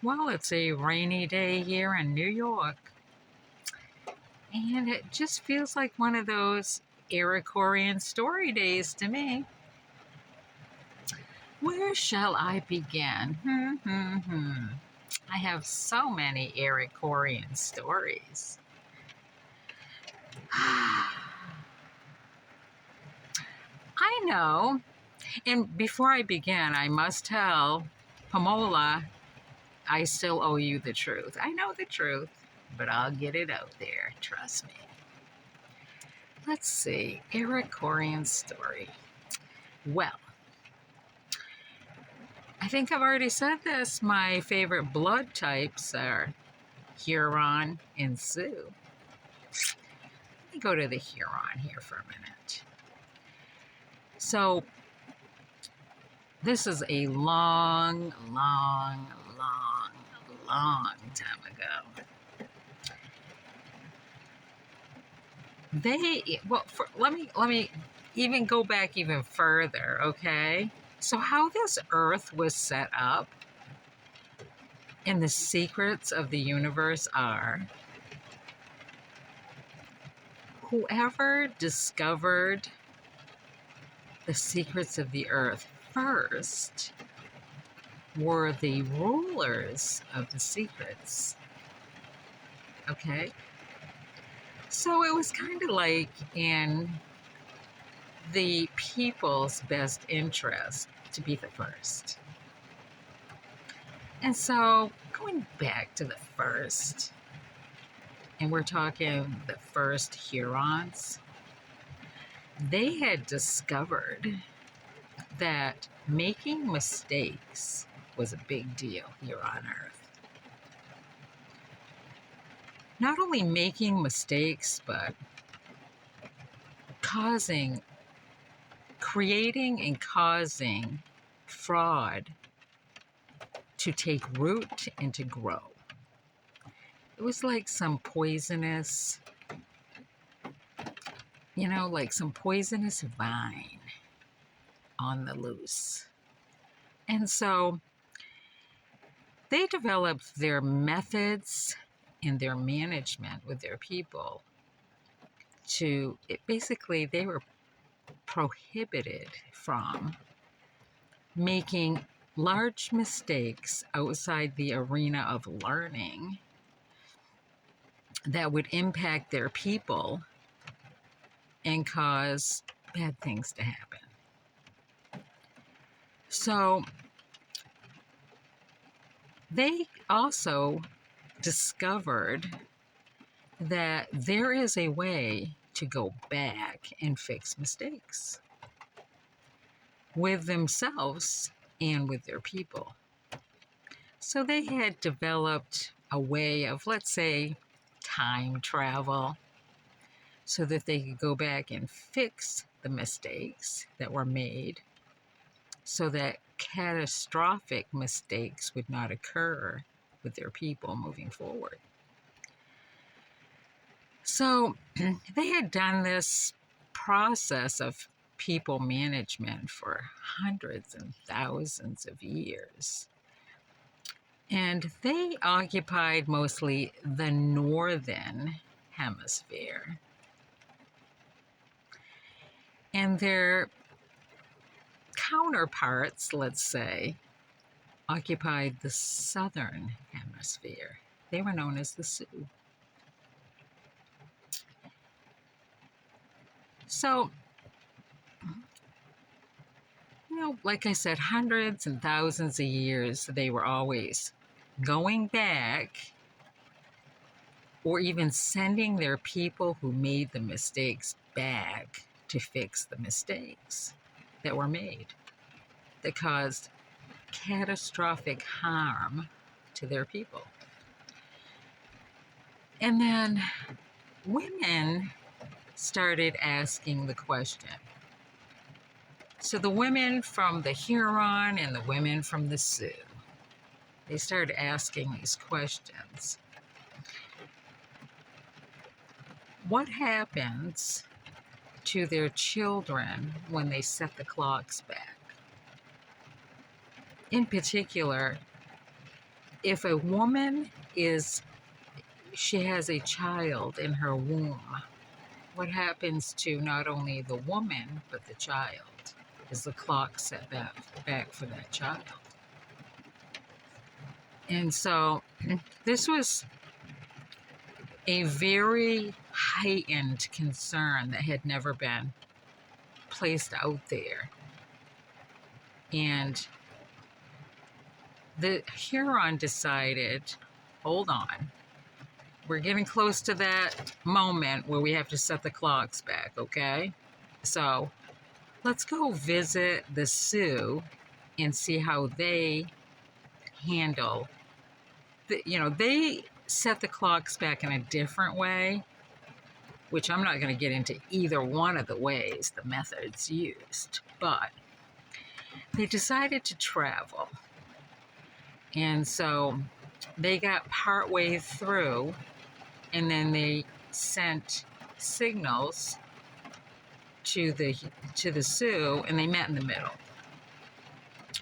Well, it's a rainy day here in New York, and it just feels like one of those Iroquorian story days to me. Where shall I begin? I have so many Iroquorian stories. I know. And before I begin, I must tell Pamola, I still owe you the truth. I know the truth, but I'll get it out there. Trust me. Let's see. Iroquorian story. Well, I think I've already said this. My favorite blood types are Huron and Sioux. Let me go to the Huron here for a minute. So, this is a long time ago. Let me even go back even further, okay? So how this earth was set up and the secrets of the universe are, whoever discovered the secrets of the earth first were the rulers of the secrets. Okay? So it was kind of like in the people's best interest to be the first. And so going back to the first, and we're talking the first Hurons, they had discovered that making mistakes was a big deal here on Earth. Not only making mistakes, but creating and causing fraud to take root and to grow. It was like some poisonous, like some poisonous vine on the loose. And so they developed their methods and their management with their people basically they were prohibited from making large mistakes outside the arena of learning that would impact their people and cause bad things to happen. So they also discovered that there is a way to go back and fix mistakes with themselves and with their people. So they had developed a way of, let's say, time travel so that they could go back and fix the mistakes that were made so that catastrophic mistakes would not occur with their people moving forward. So they had done this process of people management for hundreds and thousands of years. And they occupied mostly the northern hemisphere. And their counterparts, let's say, occupied the southern hemisphere. They were known as the Sioux. So, like I said, hundreds and thousands of years, they were always going back or even sending their people who made the mistakes back to fix the mistakes that were made that caused catastrophic harm to their people. And then women started asking the question. So the women from the Huron and the women from the Sioux, they started asking these questions. What happens to their children when they set the clocks back? In particular, if a woman she has a child in her womb, what happens to not only the woman, but the child? Is the clock set back for that child? And so this was a very heightened concern that had never been placed out there. And the Huron decided, hold on, we're getting close to that moment where we have to set the clocks back, okay? So let's go visit the Sioux and see how they handle, they set the clocks back in a different way, which I'm not going to get into either one of the ways, the methods used, but they decided to travel. And so they got partway through, and then they sent signals to the Sioux, and they met in the middle.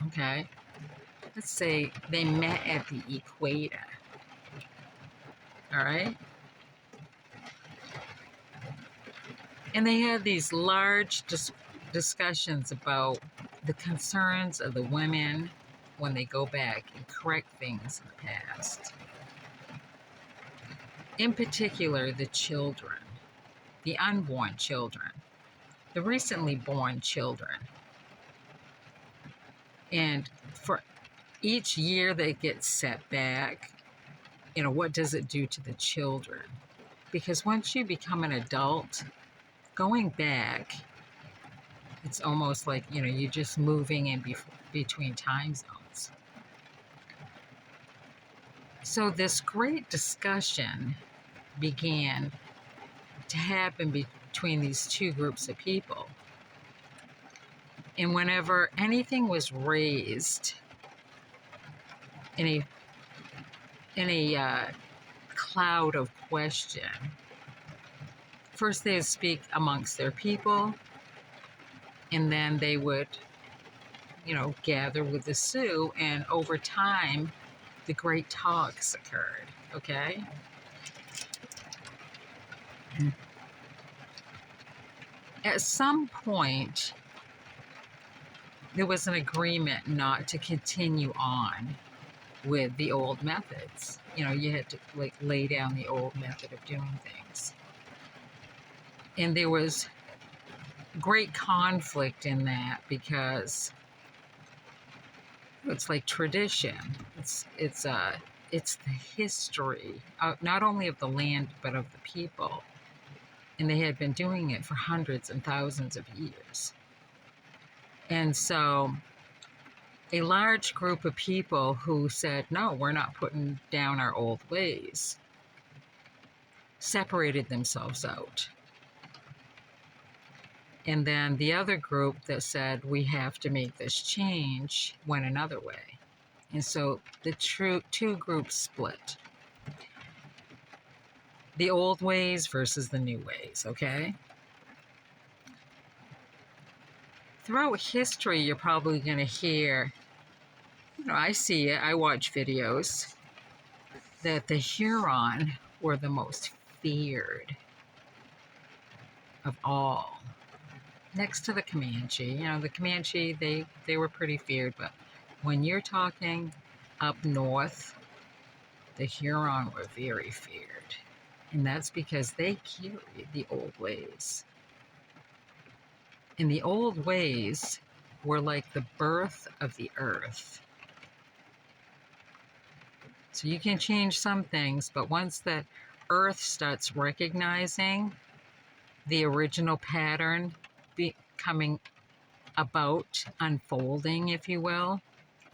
Okay, let's say they met at the equator. All right, and they had these large discussions about the concerns of the women when they go back and correct things in the past. In particular, the children, the unborn children, the recently born children. And for each year that gets set back, what does it do to the children? Because once you become an adult, going back, it's almost like, you're just moving in between time zones. So this great discussion began to happen between these two groups of people. And whenever anything was raised in a cloud of question, first they would speak amongst their people, and then they would, gather with the Sioux, and over time, the great talks occurred, okay? At some point, there was an agreement not to continue on with the old methods. You had to lay down the old method of doing things. And there was great conflict in that because it's like tradition. It's the history, not only of the land, but of the people. And they had been doing it for hundreds and thousands of years. And so a large group of people who said, no, we're not putting down our old ways, separated themselves out. And then the other group that said, we have to make this change, went another way. And so the two groups split. The old ways versus the new ways, okay? Throughout history, you're probably going to hear, I see it, I watch videos, that the Huron were the most feared of all. Next to the Comanche. The Comanche, they were pretty feared, but when you're talking up north, the Huron were very feared. And that's because they carried the old ways. And the old ways were like the birth of the earth. So you can change some things, but once that earth starts recognizing the original pattern coming about, unfolding, if you will,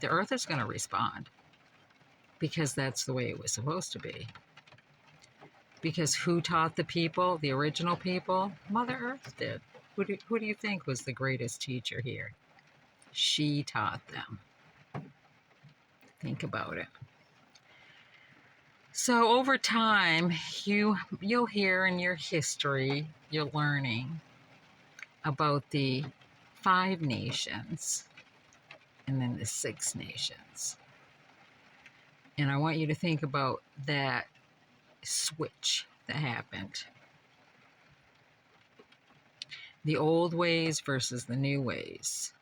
the earth is going to respond, because that's the way it was supposed to be. Because who taught the people, the original people? Mother Earth did. Who do you think was the greatest teacher here? She taught them. Think about it. So over time, you'll hear in your history, you're learning about the 5 nations and then the 6 nations. And I want you to think about that switch that happened. The old ways versus the new ways.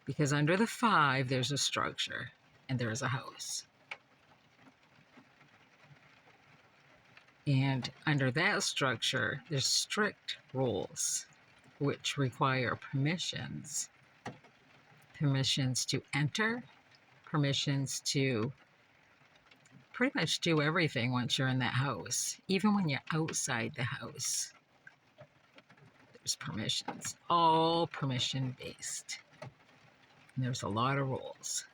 Because under the 5, there's a structure and there's a house. And under that structure, there's strict rules which require permissions. Permissions to enter, permissions to pretty much do everything once you're in that house. Even when you're outside the house, there's permissions, all permission based. And there's a lot of rules.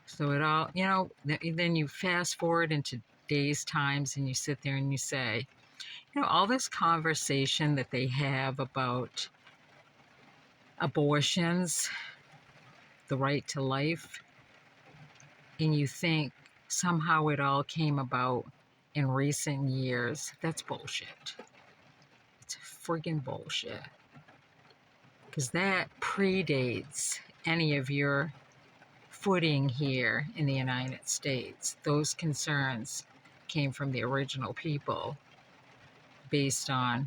So it all, then you fast forward into today's times and you sit there and you say, all this conversation that they have about abortions, the right to life, and you think somehow it all came about in recent years, that's bullshit. It's friggin' bullshit. Because that predates any of your footing here in the United States. Those concerns came from the original people based on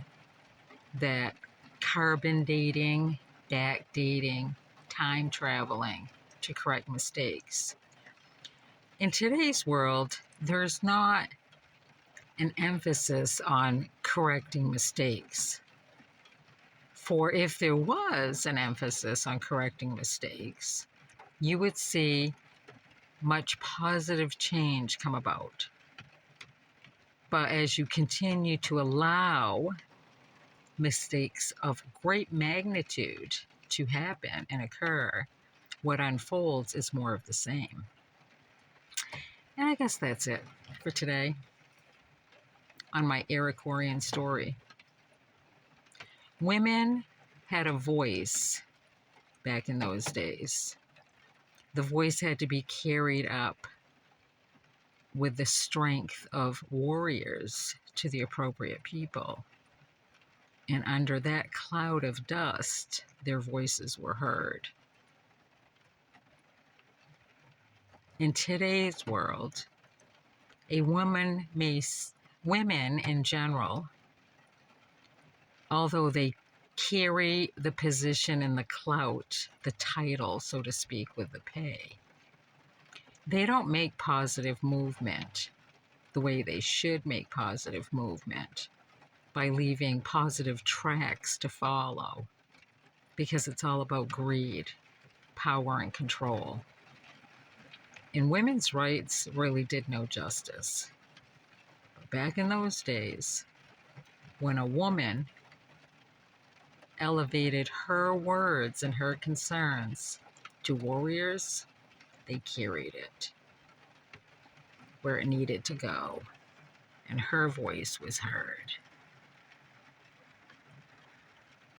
that carbon dating, back dating, time traveling to correct mistakes. In today's world, there's not an emphasis on correcting mistakes. For if there was an emphasis on correcting mistakes, you would see much positive change come about. But as you continue to allow mistakes of great magnitude to happen and occur, what unfolds is more of the same. And I guess that's it for today on my Iroquorian story. Women had a voice back in those days. The voice had to be carried up with the strength of warriors to the appropriate people. And under that cloud of dust, their voices were heard. In today's world, women in general, although they carry the position and the clout, the title, so to speak, with the pay, they don't make positive movement the way they should make positive movement, by leaving positive tracks to follow, because it's all about greed, power, and control. And women's rights really did no justice. But back in those days, when a woman elevated her words and her concerns to warriors, they carried it where it needed to go, and her voice was heard.